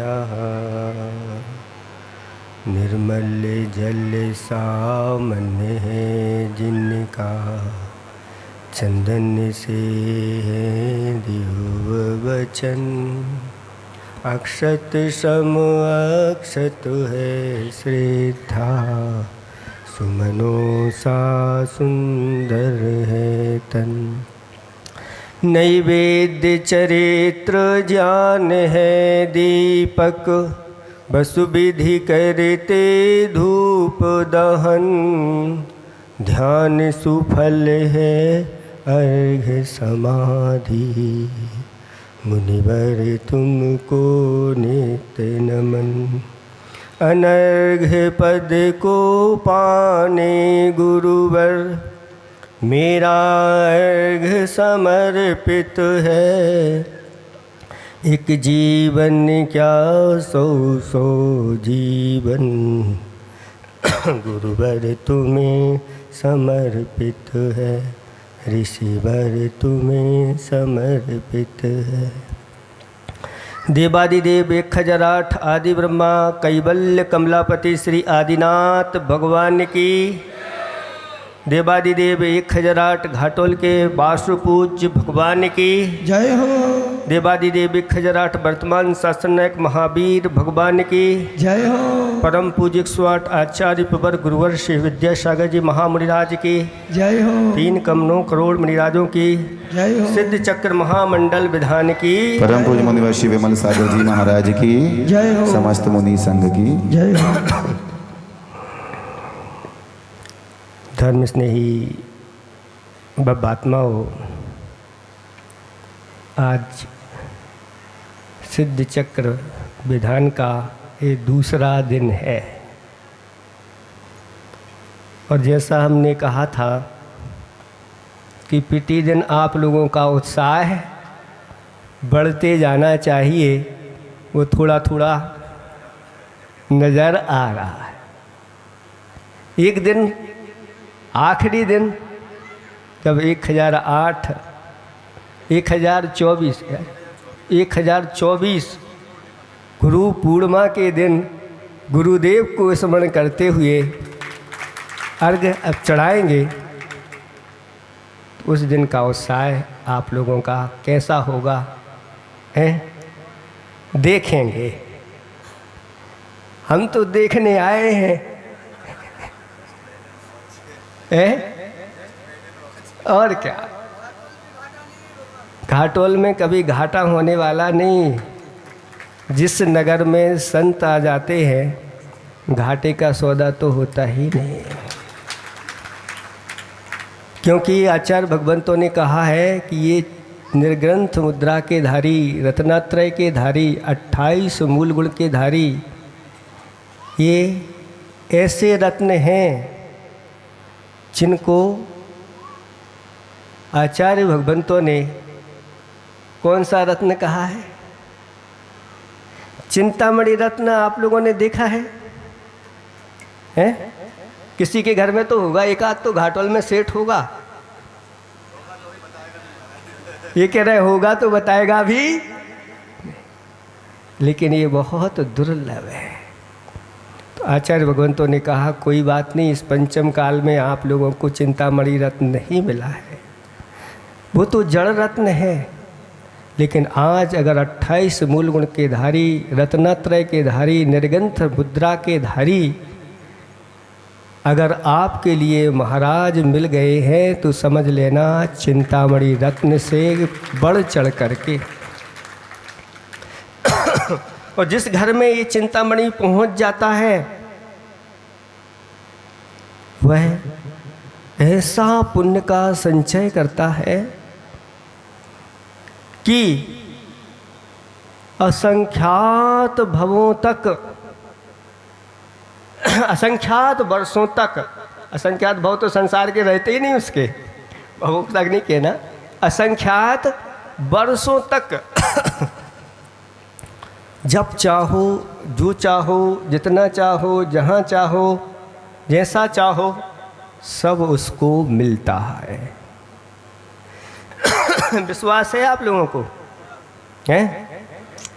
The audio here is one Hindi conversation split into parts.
यः निर्मल जल सामान्य है जिनका चंदन से दिव्य वचन अक्षत सम अक्षत है श्रद्धा सुमनों सा सुंदर है तन नैवेद्य चरित्र ज्ञान है दीपक वसु विधि करते धूप दहन ध्यान सुफल है अर्घ समाधि मुनिवर तुमको नित्य नमन अनर्घ पद को पाने गुरुवर मेरा अर्घ समर्पित है एक जीवन क्या सौ सौ जीवन गुरुवर तुम्हें समर्पित है ऋषिवर तुम्हें समर्पित है। देवादिदेव 1008 आदि ब्रह्मा कैवल्य कमलापति श्री आदिनाथ भगवान की देवादिदेव 1008 घाटोल के वासु पूज्य भगवान की जय हो। देवादिदेव 1008 वर्तमान शासन नायक महावीर भगवान की जय हो। परम पूज्य 108 आचार्य प्रवर गुरुवर श्री विद्यासागर जी महामुनिराज की जय हो। 3 कम 9 करोड़ मुनिराजों की जय हो। सिद्ध चक्र महामंडल विधान की परम पूज्य मुनिवर श्री विमल सागर जी महाराज की जय हो। समस्त मुनि संघ की जय हो। धर्म स्नेही बब्बात्माओं, आज सिद्ध चक्र विधान का ये दूसरा दिन है और जैसा हमने कहा था कि प्रतिदिन आप लोगों का उत्साह बढ़ते जाना चाहिए, वो थोड़ा थोड़ा नज़र आ रहा है। एक दिन आखिरी दिन जब 1024 गुरु पूर्णिमा के दिन गुरुदेव को स्मरण करते हुए अर्घ अब चढ़ाएंगे, तो उस दिन का उत्साह आप लोगों का कैसा होगा हैं देखेंगे। हम तो देखने आए हैं और क्या, घाटोल में कभी घाटा होने वाला नहीं। जिस नगर में संत आ जाते हैं घाटे का सौदा तो होता ही नहीं, क्योंकि आचार्य भगवंतों ने कहा है कि ये निर्ग्रंथ मुद्रा के धारी, रत्नात्रय के धारी, 28 मूल गुण के धारी, ये ऐसे रत्न हैं जिनको आचार्य भगवंतों ने कौन सा रत्न कहा है? चिंतामणि रत्न आप लोगों ने देखा है? हैं? किसी के घर में तो होगा, एक आध तो घाटोल में सेठ होगा। ये कह रहे होगा तो बताएगा भी, लेकिन ये बहुत दुर्लभ है। तो आचार्य भगवंतों ने कहा कोई बात नहीं, इस पंचम काल में आप लोगों को चिंतामणि रत्न नहीं मिला है, वो तो जड़ रत्न है। लेकिन आज अगर 28 मूल गुण के धारी, रत्नात्रय के धारी, निर्ग्रंथ मुद्रा के धारी अगर आपके लिए महाराज मिल गए हैं तो समझ लेना चिंतामणि रत्न से बढ़ चढ़ करके और जिस घर में ये चिंतामणि पहुंच जाता है वह ऐसा पुण्य का संचय करता है कि असंख्यात भवों तक, असंख्यात वर्षों तक, असंख्यात भव तो संसार के रहते ही नहीं, उसके भवों तक नहीं कहना, असंख्यात वर्षों तक जब चाहो, जो चाहो, जितना चाहो, जहाँ चाहो, जैसा चाहो, सब उसको मिलता है। विश्वास है आप लोगों को? हैं?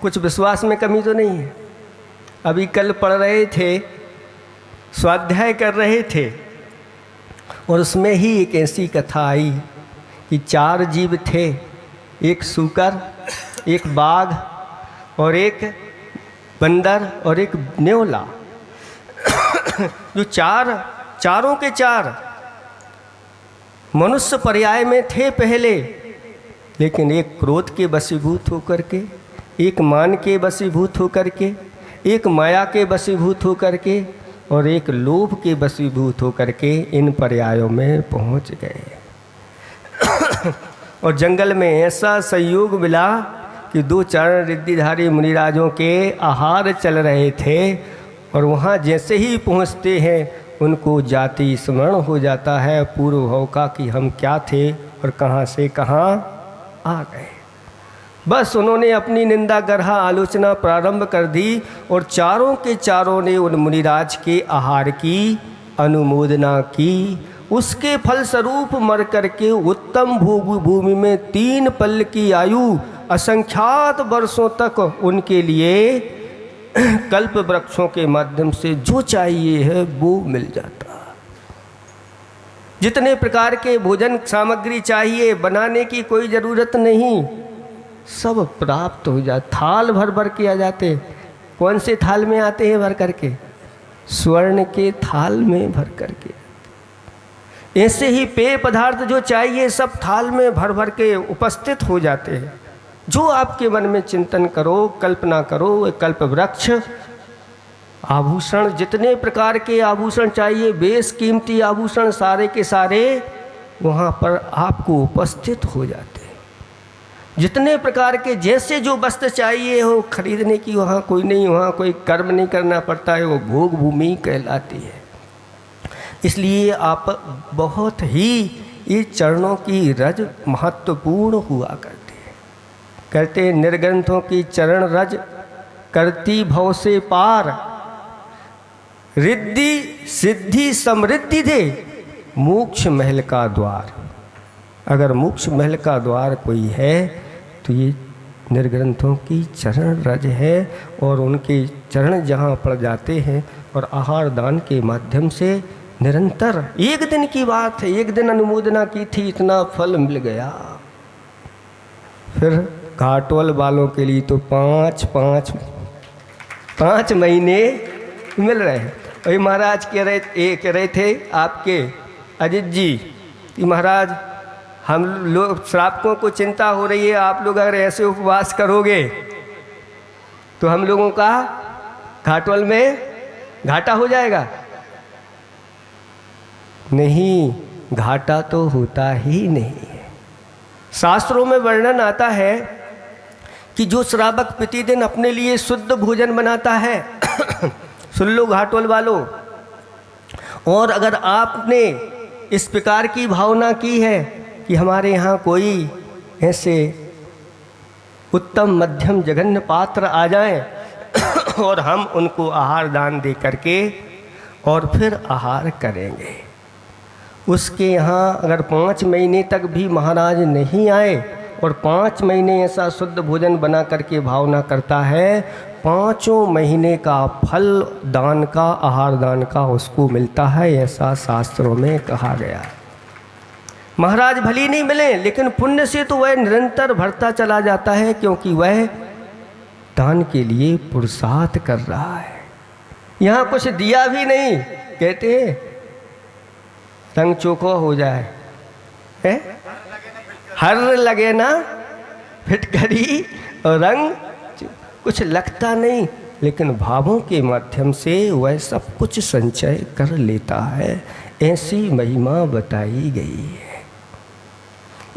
कुछ विश्वास में कमी तो नहीं है। अभी कल पढ़ रहे थे, स्वाध्याय कर रहे थे, और उसमें ही एक ऐसी कथा आई कि 4 जीव थे, एक सूकर, एक बाघ और एक बंदर और एक न्योला। जो चारों के चार मनुष्य पर्याय में थे पहले, लेकिन एक क्रोध के वशीभूत होकर के, एक मान के वशीभूत होकर के, एक माया के वशीभूत होकर के और एक लोभ के वशीभूत होकर के इन पर्यायों में पहुंच गए। और जंगल में ऐसा संयोग मिला कि 2 चरण रिद्धिधारी मुनिराजों के आहार चल रहे थे, और वहाँ जैसे ही पहुँचते हैं उनको जाति स्मरण हो जाता है पूर्व भाव का कि हम क्या थे और कहाँ से कहाँ आ गए। बस उन्होंने अपनी निंदा गर्हा आलोचना प्रारंभ कर दी, और चारों के चारों ने उन मुनिराज के आहार की अनुमोदना की। उसके फलस्वरूप मर करके उत्तम भूमि में 3 पल की आयु असंख्यात वर्षों तक उनके लिए कल्प वृक्षों के माध्यम से जो चाहिए है वो मिल जाता। जितने प्रकार के भोजन सामग्री चाहिए बनाने की कोई ज़रूरत नहीं, सब प्राप्त हो जाए। थाल भर भर के आ जाते। कौन से थाल में आते हैं भर करके? स्वर्ण के थाल में भर करके। ऐसे ही पेय पदार्थ जो चाहिए सब थाल में भर भर के उपस्थित हो जाते हैं। जो आपके मन में चिंतन करो, कल्पना करो, कल्प वृक्ष, आभूषण, जितने प्रकार के आभूषण चाहिए, बेश कीमती आभूषण सारे के सारे वहाँ पर आपको उपस्थित हो जाते हैं। जितने प्रकार के जैसे जो वस्त्र चाहिए हो खरीदने की वहाँ कोई नहीं, वहाँ कोई कर्म नहीं करना पड़ता है, वो भोग भूमि कहलाती है। इसलिए आप बहुत ही ये चरणों की रज महत्वपूर्ण हुआ करते हैं। कहते निर्ग्रंथों की चरण रज करती भव से पार, रिद्धि सिद्धि समृद्धि दे मोक्ष महल का द्वार। अगर मोक्ष महल का द्वार कोई है तो ये निर्ग्रंथों की चरण रज है, और उनके चरण जहाँ पड़ जाते हैं और आहार दान के माध्यम से निरंतर, एक दिन की बात है, एक दिन अनुमोदना की थी, इतना फल मिल गया। फिर घाटोल वालों के लिए तो 5 महीने मिल रहे हैं। वही महाराज कह रहे थे आपके अजित जी कि महाराज हम लोग श्रावकों को चिंता हो रही है, आप लोग अगर ऐसे उपवास करोगे तो हम लोगों का घाटोल में घाटा हो जाएगा। नहीं, घाटा तो होता ही नहीं है। शास्त्रों में वर्णन आता है कि जो श्रावक प्रतिदिन अपने लिए शुद्ध भोजन बनाता है सुन लो घाटोल वालों, और अगर आपने इस प्रकार की भावना की है कि हमारे यहाँ कोई ऐसे उत्तम मध्यम जघन्य पात्र आ जाएं और हम उनको आहार दान दे करके और फिर आहार करेंगे। उसके यहाँ अगर 5 महीने तक भी महाराज नहीं आए और 5 महीने ऐसा शुद्ध भोजन बना करके भावना करता है, 5 महीने का फल दान का, आहार दान का उसको मिलता है, ऐसा शास्त्रों में कहा गया है। महाराज भली नहीं मिले लेकिन पुण्य से तो वह निरंतर बढ़ता चला जाता है, क्योंकि वह दान के लिए पुरुषार्थ कर रहा है। यहाँ कुछ दिया भी नहीं, कहते हैं रंग चोखो हो जाए है, हर लगे ना फिटकरी, और रंग कुछ लगता नहीं, लेकिन भावों के माध्यम से वह सब कुछ संचय कर लेता है। ऐसी महिमा बताई गई है।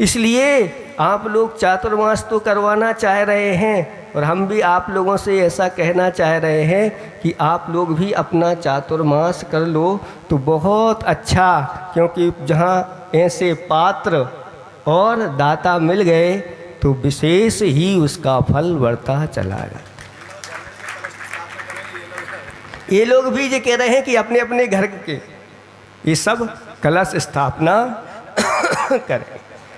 इसलिए आप लोग चातुर्मास तो करवाना चाह रहे हैं, और हम भी आप लोगों से ऐसा कहना चाह रहे हैं कि आप लोग भी अपना चातुर्मास कर लो तो बहुत अच्छा, क्योंकि जहाँ ऐसे पात्र और दाता मिल गए तो विशेष ही उसका फल बढ़ता चला गया। ये लोग भी ये कह रहे हैं कि अपने अपने घर के ये सब कलश स्थापना करें,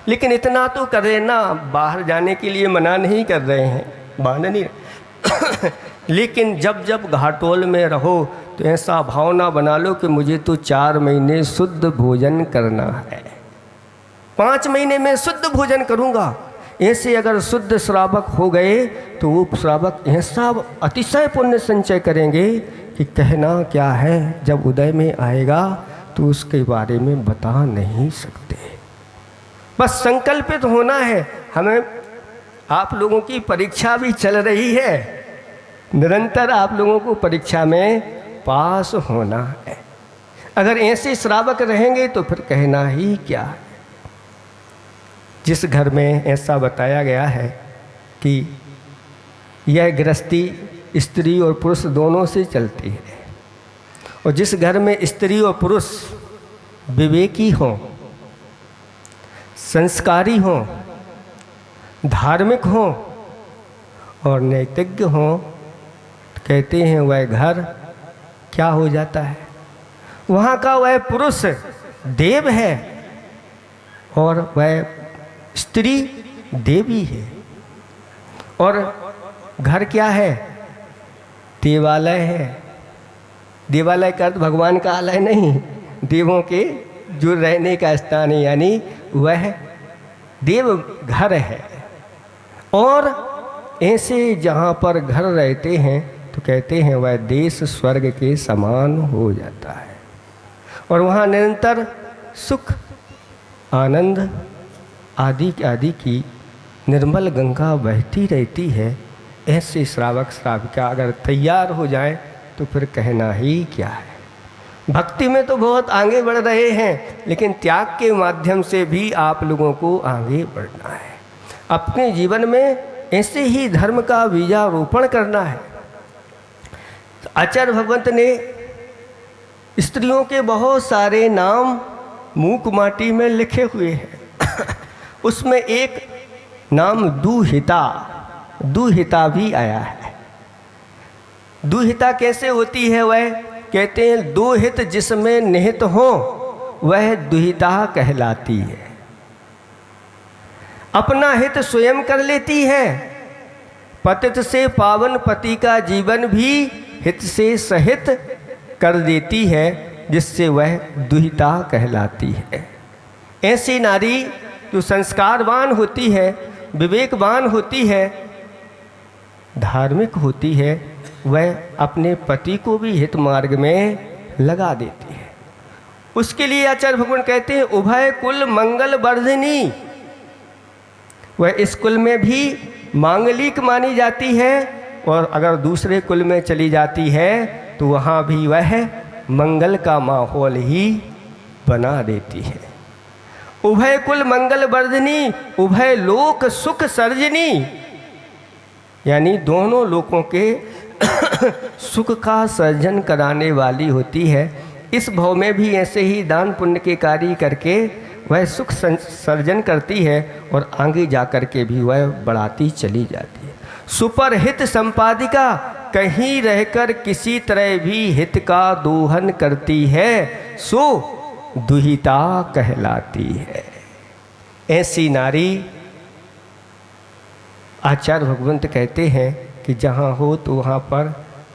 लेकिन इतना तो करें ना, बाहर जाने के लिए मना नहीं कर रहे हैं, बाहर नहीं, लेकिन जब जब घाटोल में रहो तो ऐसा भावना बना लो कि मुझे तो 4 महीने शुद्ध भोजन करना है, 5 महीने में शुद्ध भोजन करूँगा। ऐसे अगर शुद्ध श्रावक हो गए तो वो श्रावक ऐसा अतिशय पुण्य संचय करेंगे कि कहना क्या है, जब उदय में आएगा तो उसके बारे में बता नहीं सकते। बस संकल्पित होना है। हमें आप लोगों की परीक्षा भी चल रही है, निरंतर आप लोगों को परीक्षा में पास होना है। अगर ऐसे श्रावक रहेंगे तो फिर कहना ही क्या है। जिस घर में ऐसा बताया गया है कि यह गृहस्थी स्त्री और पुरुष दोनों से चलती है, और जिस घर में स्त्री और पुरुष विवेकी हों, संस्कारी हों, धार्मिक हों और नैतिज्ञ हों, कहते हैं वह घर क्या हो जाता है, वहाँ का वह पुरुष देव है और वह स्त्री देवी है। और घर क्या है, देवालय है। देवालय का अर्थ भगवान का आलय नहीं, देवों के जो रहने का स्थान है, यानी वह देव घर है। और ऐसे जहाँ पर घर रहते हैं तो कहते हैं वह देश स्वर्ग के समान हो जाता है, और वहाँ निरंतर सुख आनंद आदि की निर्मल गंगा बहती रहती है। ऐसे श्रावक श्राविका अगर तैयार हो जाए तो फिर कहना ही क्या है। भक्ति में तो बहुत आगे बढ़ रहे हैं, लेकिन त्याग के माध्यम से भी आप लोगों को आगे बढ़ना है। अपने जीवन में ऐसे ही धर्म का बीजारोपण करना है। आचार्य भगवंत ने स्त्रियों के बहुत सारे नाम मूक माटी में लिखे हुए हैं। उसमें एक नाम दुहिता भी आया है। दुहिता कैसे होती है, वह कहते हैं दो हित जिसमें निहित हो वह दुहिता कहलाती है। अपना हित स्वयं कर लेती है, पतित से पावन पति का जीवन भी हित से सहित कर देती है, जिससे वह दुहिता कहलाती है। ऐसी नारी जो संस्कारवान होती है, विवेकवान होती है, धार्मिक होती है, वह अपने पति को भी हित मार्ग में लगा देती है। उसके लिए आचार्य भगवान कहते हैं उभय कुल मंगल वर्धिनी। वह इस कुल में भी मांगलिक मानी जाती है, और अगर दूसरे कुल में चली जाती है तो वहाँ भी वह मंगल का माहौल ही बना देती है। उभय कुल मंगल वर्धिनी, उभय लोक सुख सर्जनी, यानी दोनों लोकों के सुख का सर्जन कराने वाली होती है। इस भाव में भी ऐसे ही दान पुण्य के कार्य करके वह सुख सर्जन करती है, और आगे जा कर के भी वह बढ़ाती चली जाती है। सुपरहित संपादिका, कहीं रहकर किसी तरह भी हित का दोहन करती है, सो दुहिता कहलाती है। ऐसी नारी आचार्य भगवंत कहते हैं कि जहाँ हो तो वहाँ पर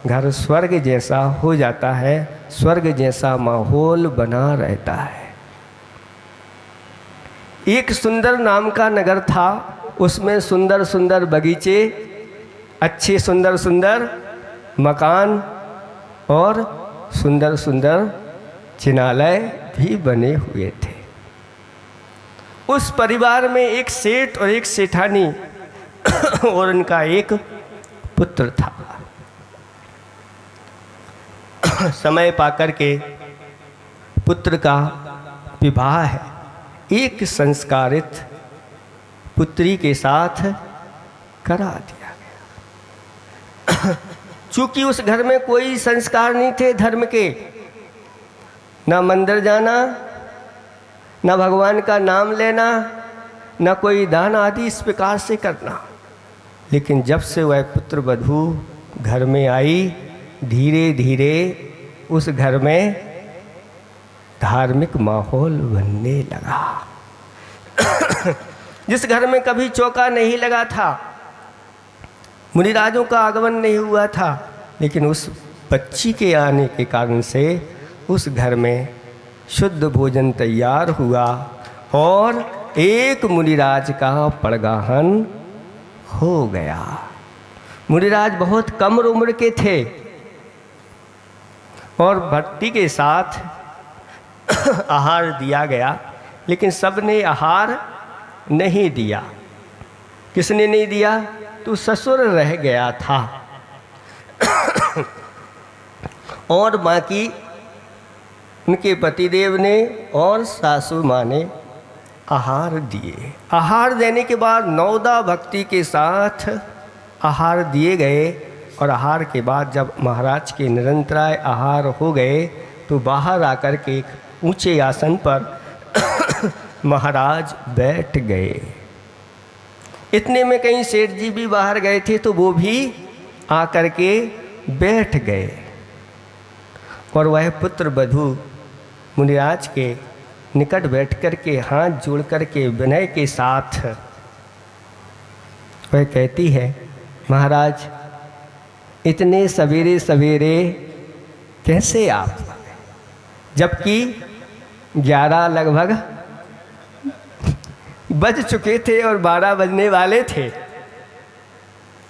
घर स्वर्ग जैसा हो जाता है, स्वर्ग जैसा माहौल बना रहता है। एक सुंदर नाम का नगर था, उसमें सुंदर सुंदर बगीचे, अच्छे सुंदर सुंदर मकान और सुंदर सुंदर चिनालय भी बने हुए थे। उस परिवार में एक सेठ और एक सेठानी और उनका एक पुत्र था। समय पाकर के पुत्र का विवाह है एक संस्कारित पुत्री के साथ करा दिया गया। चूंकि उस घर में कोई संस्कार नहीं थे धर्म के, ना मंदिर जाना, ना भगवान का नाम लेना, ना कोई दान आदि इस प्रकार से करना। लेकिन जब से वह पुत्र वधू घर में आई, धीरे धीरे उस घर में धार्मिक माहौल बनने लगा। जिस घर में कभी चौका नहीं लगा था, मुनिराजों का आगमन नहीं हुआ था, लेकिन उस बच्ची के आने के कारण से उस घर में शुद्ध भोजन तैयार हुआ और एक मुनिराज का पड़गाहन हो गया। मुनिराज बहुत कम उम्र के थे और भक्ति के साथ आहार दिया गया, लेकिन सबने आहार नहीं दिया। किसने नहीं दिया? तो ससुर रह गया था और बाकी उनके पतिदेव ने और सासू माँ ने आहार दिए। आहार देने के बाद नवदा भक्ति के साथ आहार दिए गए और आहार के बाद जब महाराज के निरंतराय आहार हो गए तो बाहर आकर के एक ऊंचे आसन पर महाराज बैठ गए। इतने में कहीं सेठ जी भी बाहर गए थे तो वो भी आकर के बैठ गए और वह पुत्र वधू मुनिराज के निकट बैठ कर के हाथ जोड़ कर के विनय के साथ वह कहती है, महाराज इतने सवेरे सवेरे कैसे आप, जबकि 11 लगभग बज चुके थे और 12 बजने वाले थे।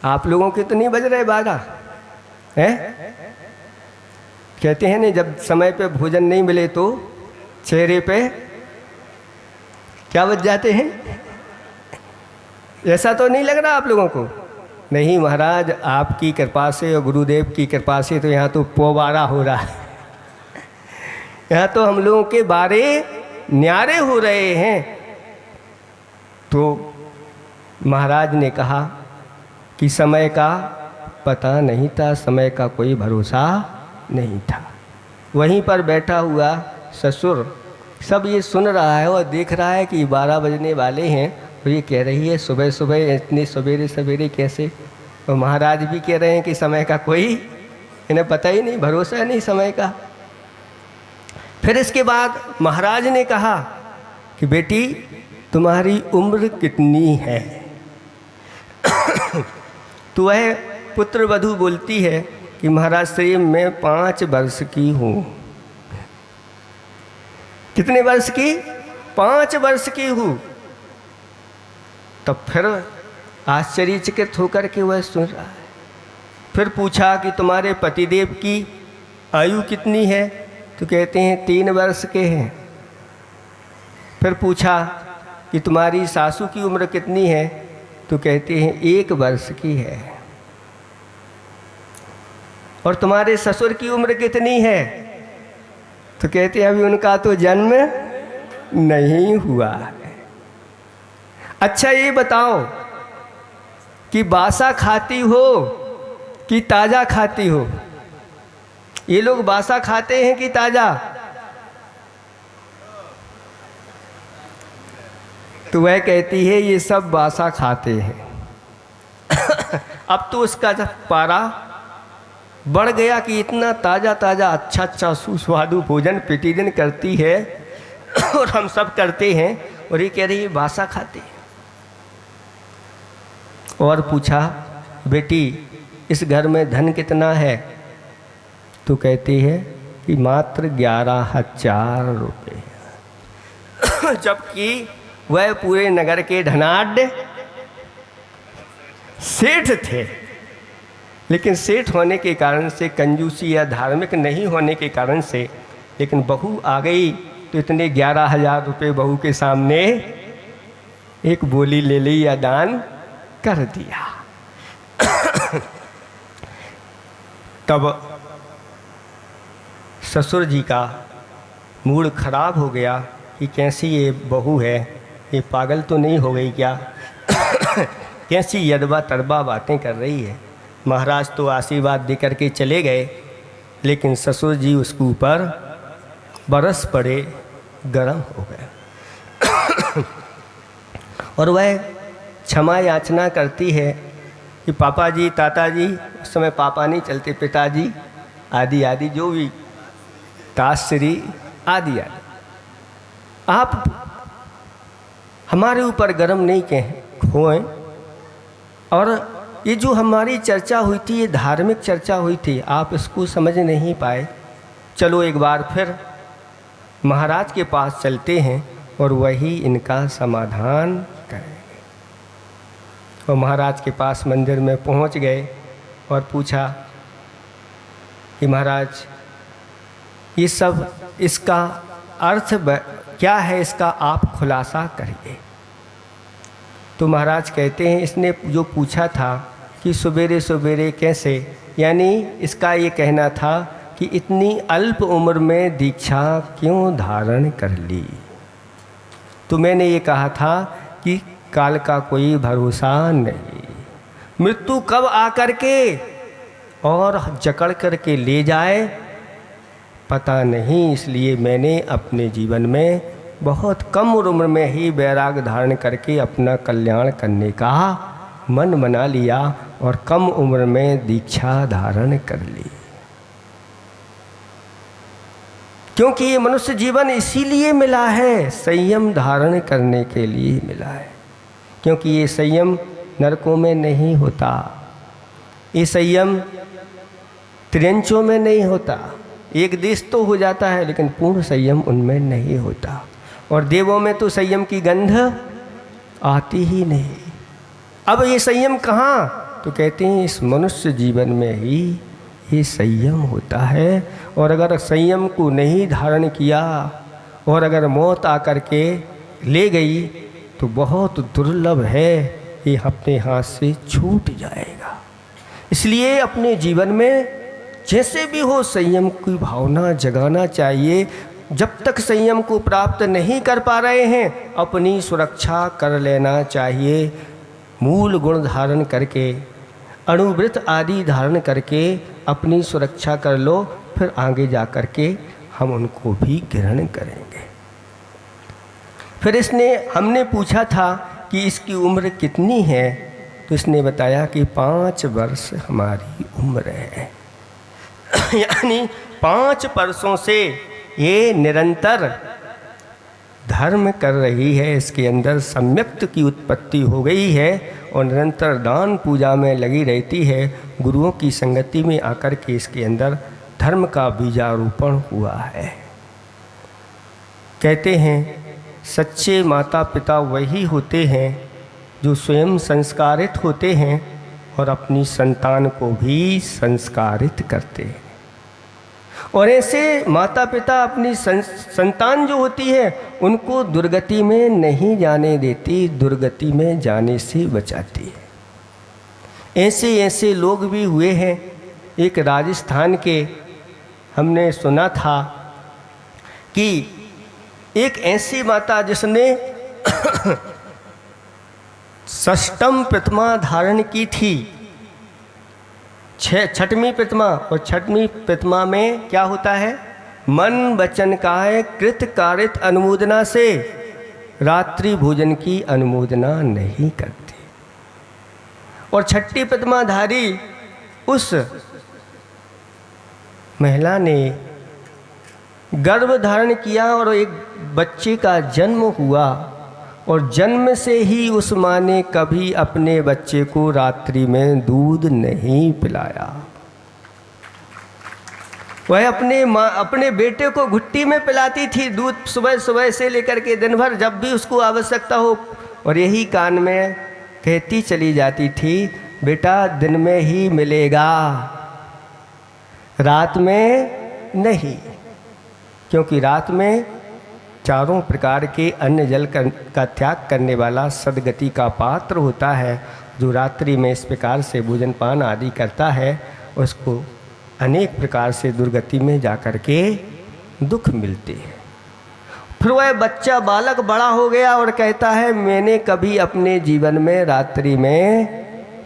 आप लोगों के तो नहीं बज रहे 12 हैं? कहते हैं नहीं, जब समय पे भोजन नहीं मिले तो चेहरे पे क्या बज जाते हैं? ऐसा तो नहीं लग रहा आप लोगों को? नहीं महाराज, आपकी कृपा से और गुरुदेव की कृपा से तो यहाँ तो पोबारा हो रहा है। यहाँ तो हम लोगों के बारे न्यारे हो रहे हैं। तो महाराज ने कहा कि समय का पता नहीं था, समय का कोई भरोसा नहीं था। वहीं पर बैठा हुआ ससुर सब ये सुन रहा है और देख रहा है कि 12 बजने वाले हैं और ये कह रही है सुबह सुबह इतनी सवेरे सवेरे कैसे। और महाराज भी कह रहे हैं कि समय का कोई इन्हें पता ही नहीं, भरोसा नहीं समय का। फिर इसके बाद महाराज ने कहा कि बेटी तुम्हारी उम्र कितनी है? तो वह पुत्र वधू बोलती है कि महाराज श्री मैं 5 वर्ष की हूँ। कितने वर्ष की? 5 वर्ष की हूँ। तब फिर आश्चर्यचकित होकर के वह सुन रहा है। फिर पूछा कि तुम्हारे पतिदेव की आयु कितनी है? तो कहते हैं 3 वर्ष के हैं। फिर पूछा कि तुम्हारी सासू की उम्र कितनी है? तो कहते हैं 1 वर्ष की है। और तुम्हारे ससुर की उम्र कितनी है? तो कहते हैं अभी उनका तो जन्म नहीं हुआ है। अच्छा ये बताओ कि बासा खाती हो कि ताज़ा खाती हो? ये लोग बासा खाते हैं कि ताज़ा? तो वह कहती है ये सब बासा खाते हैं। अब तो उसका जब पारा बढ़ गया कि इतना ताज़ा ताज़ा अच्छा अच्छा सुस्वादु भोजन प्रतिदिन करती है और हम सब करते हैं और ये कह रही है बासा खाते हैं। और पूछा बेटी इस घर में धन कितना है? तो कहती है कि मात्र 11,000 रुपये। जबकि वह पूरे नगर के धनाढ्य सेठ थे, लेकिन सेठ होने के कारण से, कंजूसी या धार्मिक नहीं होने के कारण से, लेकिन बहू आ गई तो इतने 11,000 रुपये बहू के सामने एक बोली ले ली या दान कर दिया। तब ससुर जी का मूड खराब हो गया कि कैसी ये बहू है, ये पागल तो नहीं हो गई क्या? कैसी यदबा तड़बा बातें कर रही है। महाराज तो आशीर्वाद दे करके चले गए, लेकिन ससुर जी उसके ऊपर बरस पड़े, गरम हो गए। और वह क्षमा याचना करती है कि पापा जी, ताता जी, उस समय पापा नहीं चलते, पिताजी आदि आदि जो भी ताश्री आदि आदि, आप हमारे ऊपर गरम नहीं होएं और ये जो हमारी चर्चा हुई थी, ये धार्मिक चर्चा हुई थी, आप इसको समझ नहीं पाए। चलो एक बार फिर महाराज के पास चलते हैं और वही इनका समाधान करेंगे। और महाराज के पास मंदिर में पहुंच गए और पूछा कि महाराज ये सब इसका अर्थ क्या है, इसका आप खुलासा करिए। तो महाराज कहते हैं इसने जो पूछा था कि सवेरे सवेरे कैसे, यानी इसका ये कहना था कि इतनी अल्प उम्र में दीक्षा क्यों धारण कर ली। तो मैंने ये कहा था कि काल का कोई भरोसा नहीं, मृत्यु कब आकर के और जकड़ कर के ले जाए पता नहीं। इसलिए मैंने अपने जीवन में बहुत कम उम्र में ही वैराग धारण करके अपना कल्याण करने का मन बना लिया और कम उम्र में दीक्षा धारण कर ली। क्योंकि ये मनुष्य जीवन इसीलिए मिला है, संयम धारण करने के लिए मिला है। क्योंकि ये संयम नरकों में नहीं होता, ये संयम त्रियंचों में नहीं होता। एक देश तो हो जाता है लेकिन पूर्ण संयम उनमें नहीं होता। और देवों में तो संयम की गंध आती ही नहीं। अब ये संयम कहाँ? तो कहते हैं इस मनुष्य जीवन में ही ये संयम होता है। और अगर संयम को नहीं धारण किया और अगर मौत आकर के ले गई तो बहुत दुर्लभ है, ये अपने हाथ से छूट जाएगा। इसलिए अपने जीवन में जैसे भी हो संयम की भावना जगाना चाहिए। जब तक संयम को प्राप्त नहीं कर पा रहे हैं अपनी सुरक्षा कर लेना चाहिए। मूल गुण धारण करके, अणुव्रत आदि धारण करके अपनी सुरक्षा कर लो, फिर आगे जा कर के हम उनको भी ग्रहण करेंगे। फिर हमने पूछा था कि इसकी उम्र कितनी है, तो इसने बताया कि 5 वर्ष हमारी उम्र है। यानी 5 वर्षों से ये निरंतर धर्म कर रही है, इसके अंदर सम्यक्त की उत्पत्ति हो गई है और निरंतर दान पूजा में लगी रहती है। गुरुओं की संगति में आकर के इसके अंदर धर्म का बीजारोपण हुआ है। कहते हैं सच्चे माता पिता वही होते हैं जो स्वयं संस्कारित होते हैं और अपनी संतान को भी संस्कारित करते हैं। और ऐसे माता पिता अपनी संतान जो होती है उनको दुर्गति में नहीं जाने देती, दुर्गति में जाने से बचाती है। ऐसे लोग भी हुए हैं। एक राजस्थान के हमने सुना था कि एक ऐसी माता जिसने षष्ठम प्रतिमा धारण की थी, छठवीं प्रतिमा, और छठवीं प्रतिमा में क्या होता है? मन वचन काय कृत कारित अनुमोदना से रात्रि भोजन की अनुमोदना नहीं करती। और छठी प्रतिमाधारी उस महिला ने गर्भ धारण किया और एक बच्चे का जन्म हुआ और जन्म से ही उस माँ ने कभी अपने बच्चे को रात्रि में दूध नहीं पिलाया। वह अपने बेटे को घुट्टी में पिलाती थी दूध, सुबह सुबह से लेकर के दिन भर जब भी उसको आवश्यकता हो। और यही कान में कहती चली जाती थी, बेटा दिन में ही मिलेगा, रात में नहीं। क्योंकि रात में चारों प्रकार के अन्न जल का त्याग करने वाला सदगति का पात्र होता है। जो रात्रि में इस प्रकार से भोजन पान आदि करता है उसको अनेक प्रकार से दुर्गति में जाकर के दुख मिलते हैं। फिर वह बच्चा बालक बड़ा हो गया और कहता है मैंने कभी अपने जीवन में रात्रि में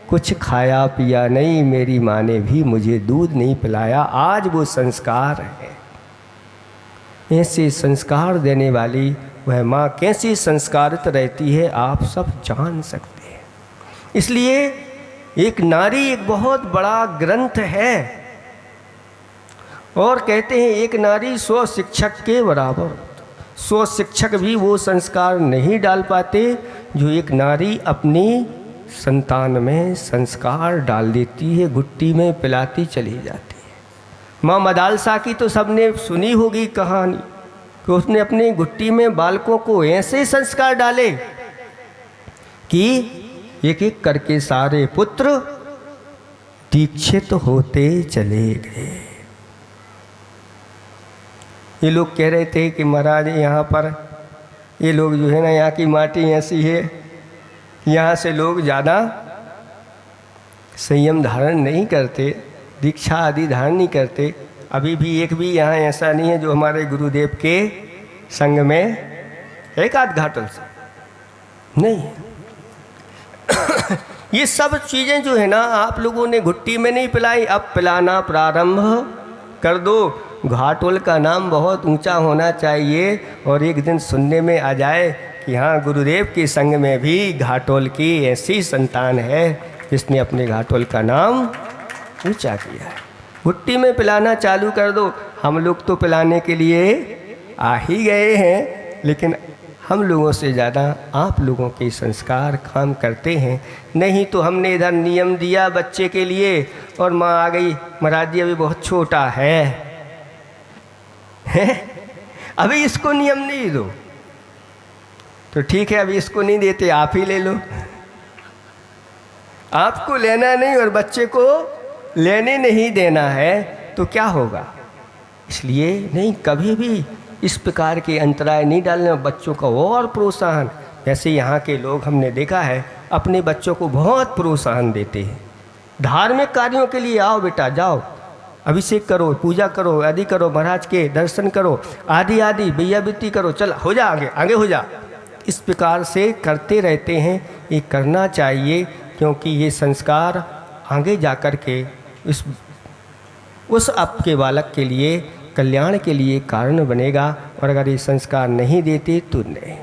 कुछ खाया पिया नहीं, मेरी माँ ने भी मुझे दूध नहीं पिलाया। आज वो संस्कार है। ऐसे संस्कार देने वाली वह माँ कैसी संस्कारित रहती है आप सब जान सकते हैं। इसलिए एक नारी एक बहुत बड़ा ग्रंथ है। और कहते हैं एक नारी 100 शिक्षक के बराबर। 100 शिक्षक भी वो संस्कार नहीं डाल पाते जो एक नारी अपनी संतान में संस्कार डाल देती है, घुट्टी में पिलाती चली जाती है। माँ मदालसा की तो सबने सुनी होगी कहानी कि उसने अपनी घुट्टी में बालकों को ऐसे संस्कार डाले कि एक एक करके सारे पुत्र दीक्षित होते चले गए। ये लोग कह रहे थे कि महाराज यहाँ पर ये लोग जो है ना, यहाँ की माटी ऐसी है, यहाँ से लोग ज़्यादा संयम धारण नहीं करते, दीक्षा आदि धारण नहीं करते। अभी भी एक भी यहाँ ऐसा नहीं है जो हमारे गुरुदेव के संग में एक आध घाटल से नहीं। ये सब चीज़ें जो है ना, आप लोगों ने घुट्टी में नहीं पिलाई, अब पिलाना प्रारंभ कर दो। घाटोल का नाम बहुत ऊंचा होना चाहिए और एक दिन सुनने में आ जाए कि हाँ, गुरुदेव के संग में भी घाटोल की ऐसी संतान है जिसने अपने घाटोल का नाम ऊंचा किया है। घुट्टी में पिलाना चालू कर दो। हम लोग तो पिलाने के लिए आ ही गए हैं, लेकिन हम लोगों से ज़्यादा आप लोगों के संस्कार काम करते हैं। नहीं तो हमने इधर नियम दिया बच्चे के लिए और माँ आ गई, महाराज जी अभी बहुत छोटा है अभी इसको नियम नहीं दो। तो ठीक है, अभी इसको नहीं देते, आप ही ले लो। आपको लेना नहीं और बच्चे को लेने नहीं देना है तो क्या होगा। इसलिए नहीं, कभी भी इस प्रकार के अंतराय नहीं डालना, बच्चों का और प्रोत्साहन। वैसे यहाँ के लोग हमने देखा है अपने बच्चों को बहुत प्रोत्साहन देते हैं। धार्मिक कार्यों के लिए आओ बेटा, जाओ, अभिषेक करो, पूजा करो, आदि करो, महाराज के दर्शन करो, आदि आदि भैया बित्ती करो, चल हो जा, आगे आगे हो जा। इस प्रकार से करते रहते हैं। ये करना चाहिए क्योंकि ये संस्कार आगे जाकर के उस आपके बालक के लिए कल्याण के लिए कारण बनेगा। और अगर ये संस्कार नहीं देते तो नहीं।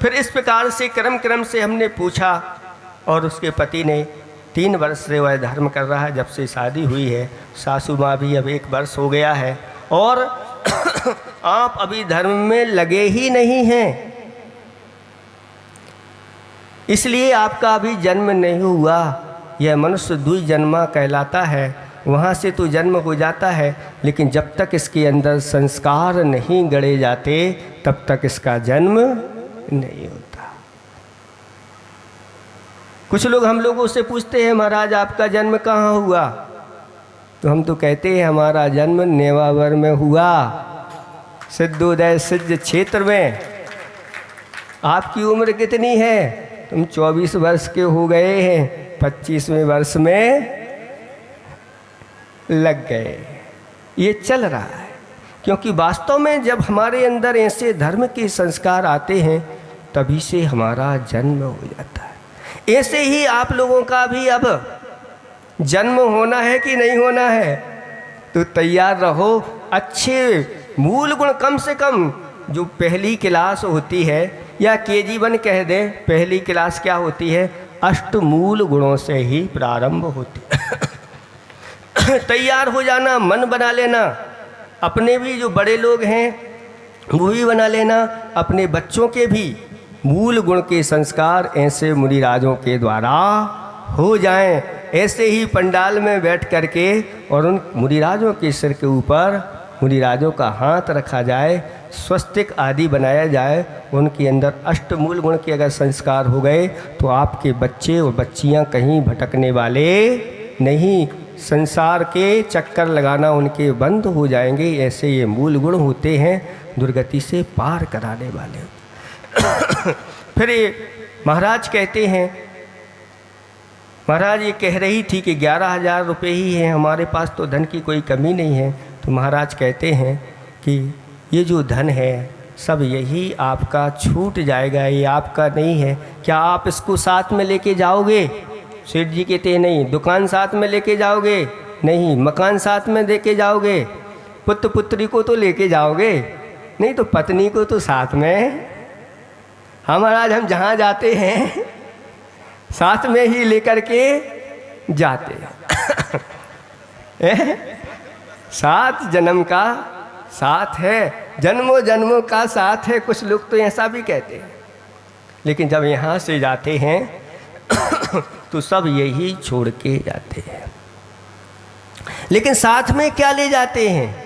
फिर इस प्रकार से क्रम क्रम से हमने पूछा और उसके पति ने 3 वर्ष से वह धर्म कर रहा है, जब से शादी हुई है। सासू माँ भी अब 1 वर्ष हो गया है और आप अभी धर्म में लगे ही नहीं हैं, इसलिए आपका अभी जन्म नहीं हुआ। यह मनुष्य द्विजन्मा कहलाता है, वहाँ से तो जन्म हो जाता है, लेकिन जब तक इसके अंदर संस्कार नहीं गढ़े जाते तब तक इसका जन्म नहीं होता। कुछ लोग हम लोगों से पूछते हैं, महाराज आपका जन्म कहाँ हुआ? तो हम तो कहते हैं हमारा जन्म नेवावर में हुआ, सिद्धोदय सिद्ध क्षेत्र में। आपकी उम्र कितनी है? तुम 24 वर्ष के हो गए हैं, 25वें वर्ष में लग गए। ये चल रहा है क्योंकि वास्तव में जब हमारे अंदर ऐसे धर्म के संस्कार आते हैं तभी से हमारा जन्म हो जाता है। ऐसे ही आप लोगों का भी अब जन्म होना है कि नहीं होना है, तो तैयार रहो। अच्छे मूल गुण, कम से कम जो पहली क्लास होती है या KG1 कह दें, पहली क्लास क्या होती है? अष्टमूल गुणों से ही प्रारंभ होती है। तैयार हो जाना, मन बना लेना, अपने भी जो बड़े लोग हैं वो भी बना लेना, अपने बच्चों के भी मूल गुण के संस्कार ऐसे मुनिराजों के द्वारा हो जाएं। ऐसे ही पंडाल में बैठ करके और उन मुनिराजों के सिर के ऊपर मुनिराजों का हाथ रखा जाए, स्वस्तिक आदि बनाया जाए, उनके अंदर अष्टमूल गुण के अगर संस्कार हो गए तो आपके बच्चे और बच्चियां कहीं भटकने वाले नहीं, संसार के चक्कर लगाना उनके बंद हो जाएंगे। ऐसे ये मूल गुण होते हैं, दुर्गति से पार कराने वाले। फिर ये महाराज कहते हैं, महाराज ये कह रही थी कि 11,000 रुपये ही हैं हमारे पास, तो धन की कोई कमी नहीं है। तो महाराज कहते हैं कि ये जो धन है सब यही आपका छूट जाएगा, ये आपका नहीं है। क्या आप इसको साथ में लेके जाओगे? सेठ जी कहते हैं नहीं। दुकान साथ में लेके जाओगे? नहीं। मकान साथ में लेके जाओगे? पुत्र पुत्री को तो लेके जाओगे नहीं, तो पत्नी को तो साथ में। महाराज हम जहाँ जाते हैं साथ में ही लेकर के जाते हैं। 7 जन्म का साथ है, जन्मों जन्मों का साथ है। कुछ लोग तो ऐसा भी कहते हैं। लेकिन जब यहाँ से जाते हैं तो सब यही छोड़ के जाते हैं। लेकिन साथ में क्या ले जाते हैं?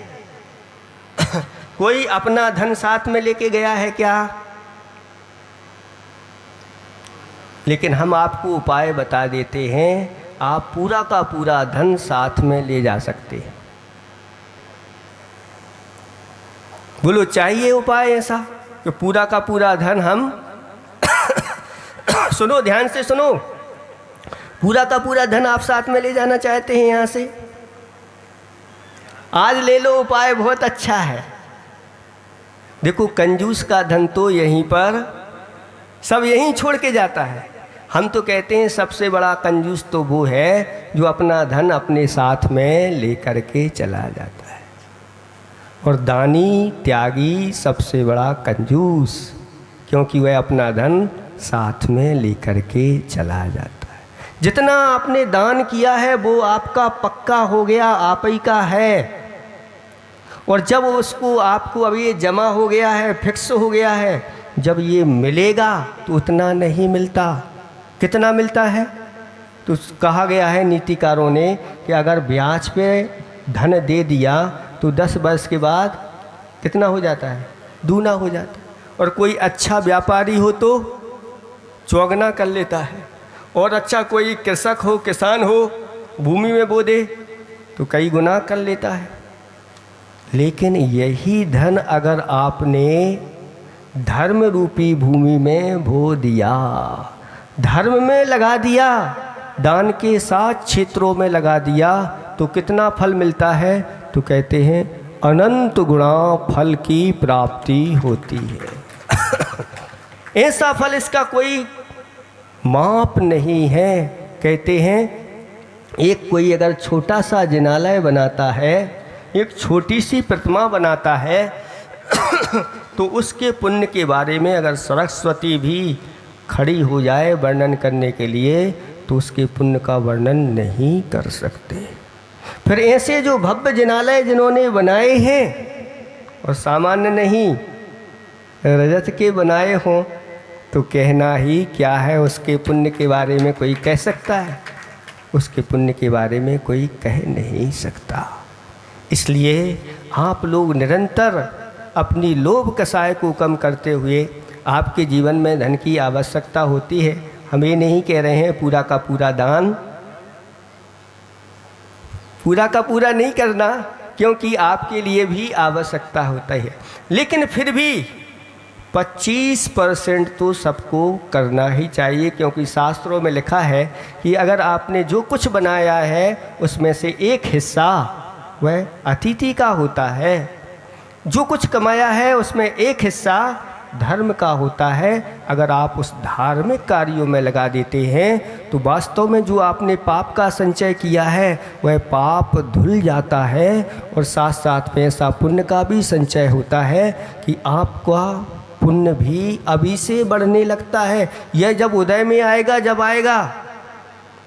कोई अपना धन साथ में लेके गया है क्या? लेकिन हम आपको उपाय बता देते हैं, आप पूरा का पूरा धन साथ में ले जा सकते हैं। बोलो, चाहिए उपाय ऐसा कि पूरा का पूरा धन हम सुनो, ध्यान से सुनो, पूरा का पूरा धन आप साथ में ले जाना चाहते हैं यहाँ से? आज ले लो, उपाय बहुत अच्छा है। देखो, कंजूस का धन तो यहीं पर सब यहीं छोड़ के जाता है। हम तो कहते हैं सबसे बड़ा कंजूस तो वो है जो अपना धन अपने साथ में लेकर के चला जाता है। और दानी त्यागी सबसे बड़ा कंजूस, क्योंकि वह अपना धन साथ में लेकर के चला जाता है। जितना आपने दान किया है वो आपका पक्का हो गया, आप ही का है। और जब उसको आपको अब ये जमा हो गया है, फिक्स हो गया है, जब ये मिलेगा तो उतना नहीं मिलता। कितना मिलता है? तो कहा गया है नीतिकारों ने कि अगर ब्याज पे धन दे दिया तो 10 वर्ष के बाद कितना हो जाता है? दूना हो जाता है। और कोई अच्छा व्यापारी हो तो चौगुना कर लेता है। और अच्छा कोई कृषक हो, किसान हो, भूमि में बो दे तो कई गुना कर लेता है। लेकिन यही धन अगर आपने धर्म रूपी भूमि में बो दिया, धर्म में लगा दिया, दान के साथ क्षेत्रों में लगा दिया, तो कितना फल मिलता है? तो कहते हैं अनंत गुणा फल की प्राप्ति होती है। ऐसा फल, इसका कोई माप नहीं है। कहते हैं एक कोई अगर छोटा सा जिनालय बनाता है, एक छोटी सी प्रतिमा बनाता है तो उसके पुण्य के बारे में अगर सरस्वती भी खड़ी हो जाए वर्णन करने के लिए तो उसके पुण्य का वर्णन नहीं कर सकते। फिर ऐसे जो भव्य जिनालय जिन्होंने बनाए हैं और सामान्य नहीं, रजत के बनाए हों, तो कहना ही क्या है, उसके पुण्य के बारे में कोई कह सकता है? उसके पुण्य के बारे में कोई कह नहीं सकता। इसलिए आप लोग निरंतर अपनी लोभ कसाय को कम करते हुए, आपके जीवन में धन की आवश्यकता होती है। हम ये नहीं कह रहे हैं पूरा का पूरा दान पूरा का पूरा नहीं करना, क्योंकि आपके लिए भी आवश्यकता होता है। लेकिन फिर भी 25% तो सबको करना ही चाहिए, क्योंकि शास्त्रों में लिखा है कि अगर आपने जो कुछ बनाया है उसमें से एक हिस्सा वह अतिथि का होता है, जो कुछ कमाया है उसमें एक हिस्सा धर्म का होता है। अगर आप उस धार्मिक कार्यों में लगा देते हैं तो वास्तव में जो आपने पाप का संचय किया है वह पाप धुल जाता है, और साथ साथ में ऐसा पुण्य का भी संचय होता है कि आपका पुण्य भी अभी से बढ़ने लगता है। यह जब उदय में आएगा, जब आएगा,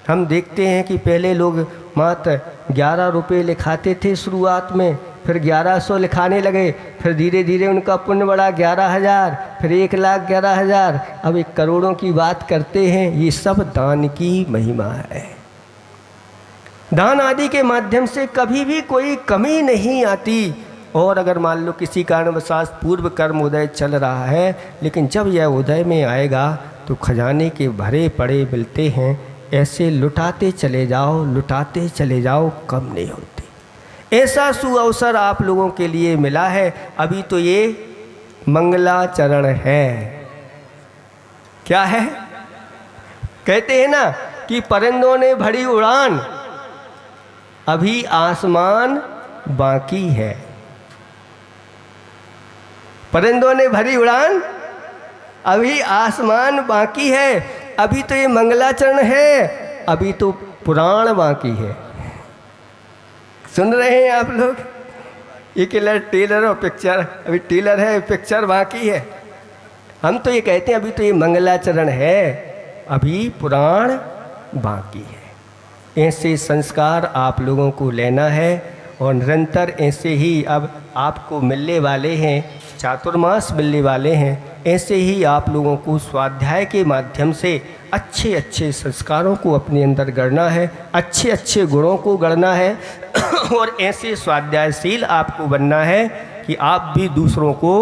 हम देखते हैं कि पहले लोग मात्र 11 रुपये लिखाते थे शुरुआत में, फिर 1100 लिखाने लगे, फिर धीरे धीरे उनका पुण्य बढ़ा 11,000, फिर 1,11,000, अब 1 करोड़ों की बात करते हैं। ये सब दान की महिमा है। दान आदि के माध्यम से कभी भी कोई कमी नहीं आती। और अगर मान लो किसी कारणवशात पूर्व कर्म उदय चल रहा है, लेकिन जब यह उदय में आएगा तो खजाने के भरे पड़े मिलते हैं। ऐसे लुटाते चले जाओ, लुटाते चले जाओ, कम नहीं होती। ऐसा सुअवसर आप लोगों के लिए मिला है। अभी तो ये मंगलाचरण है। क्या है? कहते हैं ना कि परिंदों ने भरी उड़ान, अभी आसमान बाकी है। परिंदों ने भरी उड़ान, अभी आसमान बाकी है। अभी तो ये मंगलाचरण है, अभी तो पुराण बाकी है। सुन रहे हैं आप लोग? ये किलर टेलर और पिक्चर, अभी टेलर है, पिक्चर बाकी है। हम तो ये कहते हैं अभी तो ये मंगलाचरण है, अभी पुराण बाकी है। ऐसे संस्कार आप लोगों को लेना है और निरंतर ऐसे ही अब आपको मिलने वाले हैं, चातुर्मास मिलने वाले हैं। ऐसे ही आप लोगों को स्वाध्याय के माध्यम से अच्छे अच्छे संस्कारों को अपने अंदर गढ़ना है, अच्छे अच्छे गुणों को गढ़ना है और ऐसे स्वाध्यायशील आपको बनना है कि आप भी दूसरों को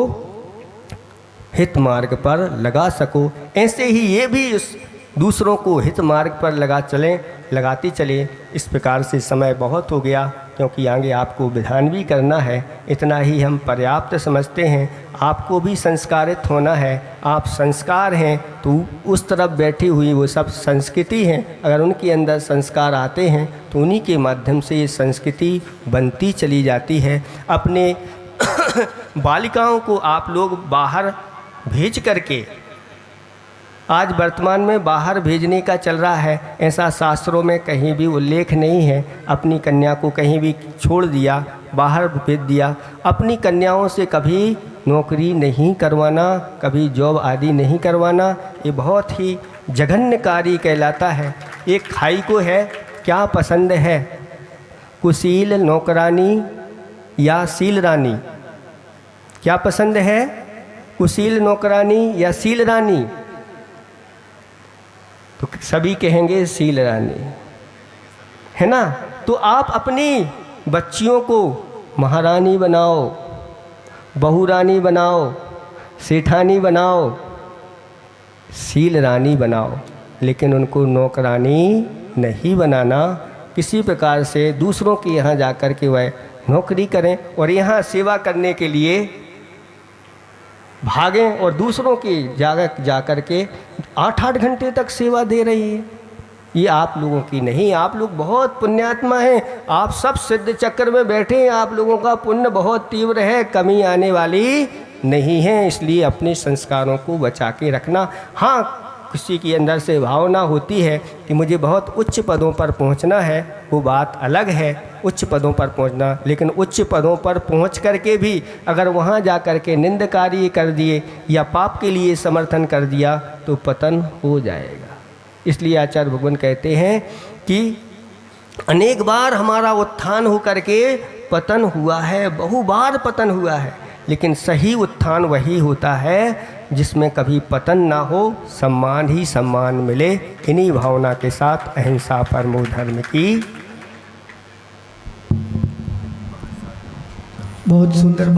हित मार्ग पर लगा सको। ऐसे ही ये भी इस दूसरों को हित मार्ग पर लगाती चले। इस प्रकार से समय बहुत हो गया, क्योंकि आगे आपको विधान भी करना है। इतना ही हम पर्याप्त समझते हैं। आपको भी संस्कारित होना है। आप संस्कार हैं तो उस तरफ बैठी हुई वो सब संस्कृति हैं, अगर उनके अंदर संस्कार आते हैं तो उन्हीं के माध्यम से ये संस्कृति बनती चली जाती है। अपने बालिकाओं को आप लोग बाहर भेज करके, आज वर्तमान में बाहर भेजने का चल रहा है, ऐसा शास्त्रों में कहीं भी उल्लेख नहीं है। अपनी कन्या को कहीं भी छोड़ दिया, बाहर भेज दिया। अपनी कन्याओं से कभी नौकरी नहीं करवाना, कभी जॉब आदि नहीं करवाना, ये बहुत ही जघन्य कार्य कहलाता है। एक खाई को है क्या पसंद है, कुशील नौकरानी या सील रानी? क्या पसंद है, कुशील नौकरानी या सील रानी? तो सभी कहेंगे सील रानी, है ना। तो आप अपनी बच्चियों को महारानी बनाओ, बहुरानी बनाओ, सेठानी बनाओ, सील रानी बनाओ, लेकिन उनको नौकरानी नहीं बनाना। किसी प्रकार से दूसरों के यहाँ जाकर के वह नौकरी करें और यहाँ सेवा करने के लिए भागें और दूसरों की जगह जा कर के 8-8 घंटे तक सेवा दे रही है। ये आप लोगों की नहीं। आप लोग बहुत पुण्यात्मा हैं, आप सब सिद्ध चक्र में बैठे हैं, आप लोगों का पुण्य बहुत तीव्र है, कमी आने वाली नहीं है। इसलिए अपने संस्कारों को बचा के रखना। हाँ, किसी के अंदर से भावना होती है कि मुझे बहुत उच्च पदों पर पहुंचना है, वो बात अलग है, उच्च पदों पर पहुंचना। लेकिन उच्च पदों पर पहुंच करके भी अगर वहां जा कर के निंद कार्य कर दिए या पाप के लिए समर्थन कर दिया तो पतन हो जाएगा। इसलिए आचार्य भगवान कहते हैं कि अनेक बार हमारा उत्थान हो करके पतन हुआ है, बहु बार पतन हुआ है, लेकिन सही उत्थान वही होता है जिसमें कभी पतन ना हो, सम्मान ही सम्मान मिले। इन्हीं भावना के साथ अहिंसा परमो धर्म की बहुत सुंदर